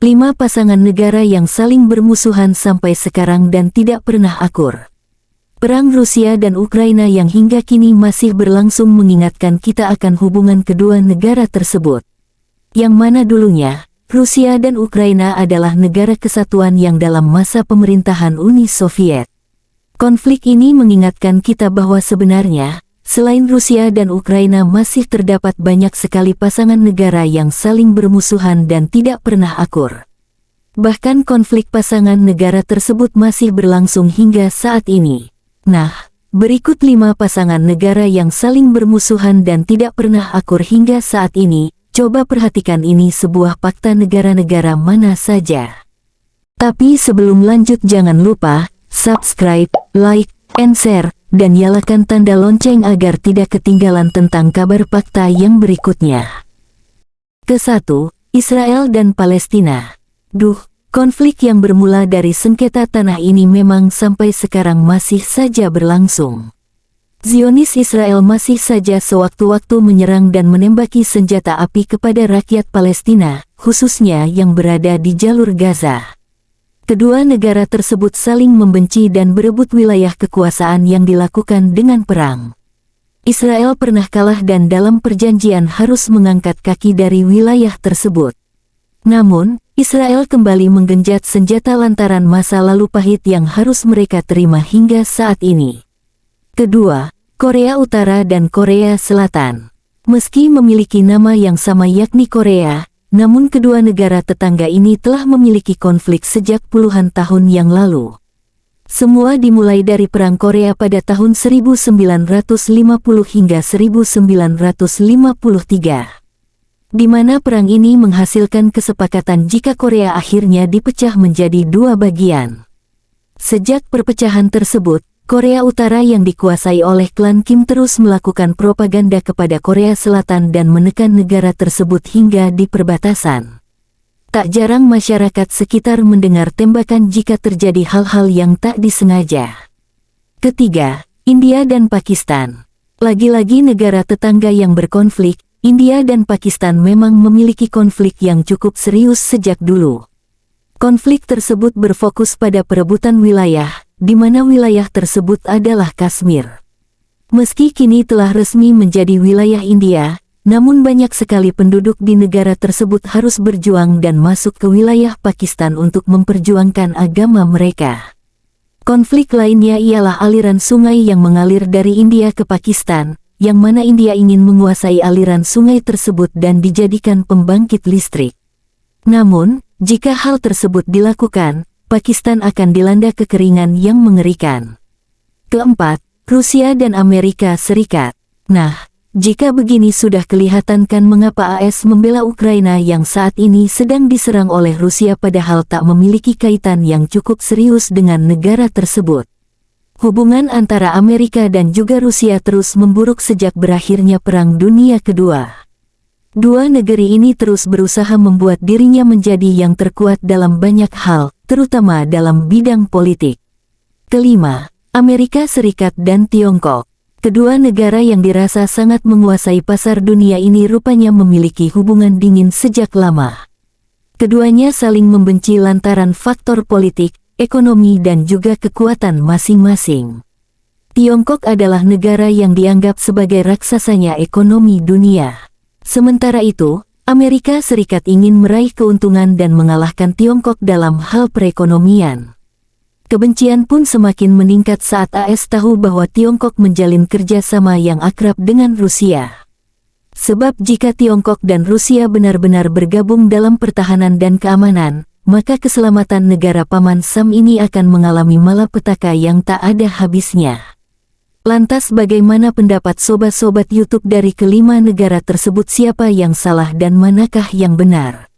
5 pasangan negara yang saling bermusuhan sampai sekarang dan tidak pernah akur. Perang Rusia dan Ukraina yang hingga kini masih berlangsung mengingatkan kita akan hubungan kedua negara tersebut. Yang mana dulunya, Rusia dan Ukraina adalah negara kesatuan yang dalam masa pemerintahan Uni Soviet. Konflik ini mengingatkan kita bahwa sebenarnya, selain Rusia dan Ukraina masih terdapat banyak sekali pasangan negara yang saling bermusuhan dan tidak pernah akur. Bahkan konflik pasangan negara tersebut masih berlangsung hingga saat ini. Nah, berikut 5 pasangan negara yang saling bermusuhan dan tidak pernah akur hingga saat ini. Coba perhatikan, ini sebuah fakta negara-negara mana saja. Tapi sebelum lanjut jangan lupa subscribe, like, and share, dan nyalakan tanda lonceng agar tidak ketinggalan tentang kabar fakta yang berikutnya. Ke-1, Israel dan Palestina. Konflik yang bermula dari sengketa tanah ini memang sampai sekarang masih saja berlangsung. Zionis Israel masih saja sewaktu-waktu menyerang dan menembaki senjata api kepada rakyat Palestina, khususnya yang berada di jalur Gaza. Kedua negara tersebut saling membenci dan berebut wilayah kekuasaan yang dilakukan dengan perang. Israel pernah kalah dan dalam perjanjian harus mengangkat kaki dari wilayah tersebut. Namun, Israel kembali menggenjot senjata lantaran masa lalu pahit yang harus mereka terima hingga saat ini. Kedua, Korea Utara dan Korea Selatan. Meski memiliki nama yang sama yakni Korea, namun kedua negara tetangga ini telah memiliki konflik sejak puluhan tahun yang lalu. Semua dimulai dari Perang Korea pada tahun 1950 hingga 1953. Di mana perang ini menghasilkan kesepakatan jika Korea akhirnya dipecah menjadi 2 bagian. Sejak perpecahan tersebut, Korea Utara yang dikuasai oleh klan Kim terus melakukan propaganda kepada Korea Selatan dan menekan negara tersebut hingga di perbatasan. Tak jarang masyarakat sekitar mendengar tembakan jika terjadi hal-hal yang tak disengaja. Ketiga, India dan Pakistan. Lagi-lagi negara tetangga yang berkonflik, India dan Pakistan memang memiliki konflik yang cukup serius sejak dulu. Konflik tersebut berfokus pada perebutan wilayah, di mana wilayah tersebut adalah Kashmir. Meski kini telah resmi menjadi wilayah India, namun banyak sekali penduduk di negara tersebut harus berjuang dan masuk ke wilayah Pakistan untuk memperjuangkan agama mereka. Konflik lainnya ialah aliran sungai yang mengalir dari India ke Pakistan, yang mana India ingin menguasai aliran sungai tersebut dan dijadikan pembangkit listrik. Namun, jika hal tersebut dilakukan, Pakistan akan dilanda kekeringan yang mengerikan. Keempat, Rusia dan Amerika Serikat. Nah, jika begini sudah kelihatan kan mengapa AS membela Ukraina yang saat ini sedang diserang oleh Rusia padahal tak memiliki kaitan yang cukup serius dengan negara tersebut. Hubungan antara Amerika dan juga Rusia terus memburuk sejak berakhirnya Perang Dunia Kedua. Dua negeri ini terus berusaha membuat dirinya menjadi yang terkuat dalam banyak hal, terutama dalam bidang politik. Kelima, Amerika Serikat dan Tiongkok. Kedua negara yang dirasa sangat menguasai pasar dunia ini rupanya memiliki hubungan dingin sejak lama. Keduanya saling membenci lantaran faktor politik, ekonomi dan juga kekuatan masing-masing. Tiongkok adalah negara yang dianggap sebagai raksasanya ekonomi dunia. Sementara itu, Amerika Serikat ingin meraih keuntungan dan mengalahkan Tiongkok dalam hal perekonomian. Kebencian pun semakin meningkat saat AS tahu bahwa Tiongkok menjalin kerjasama yang akrab dengan Rusia. Sebab jika Tiongkok dan Rusia benar-benar bergabung dalam pertahanan dan keamanan, maka keselamatan negara Paman Sam ini akan mengalami malapetaka yang tak ada habisnya. Lantas bagaimana pendapat sobat-sobat YouTube dari kelima negara tersebut, siapa yang salah dan manakah yang benar?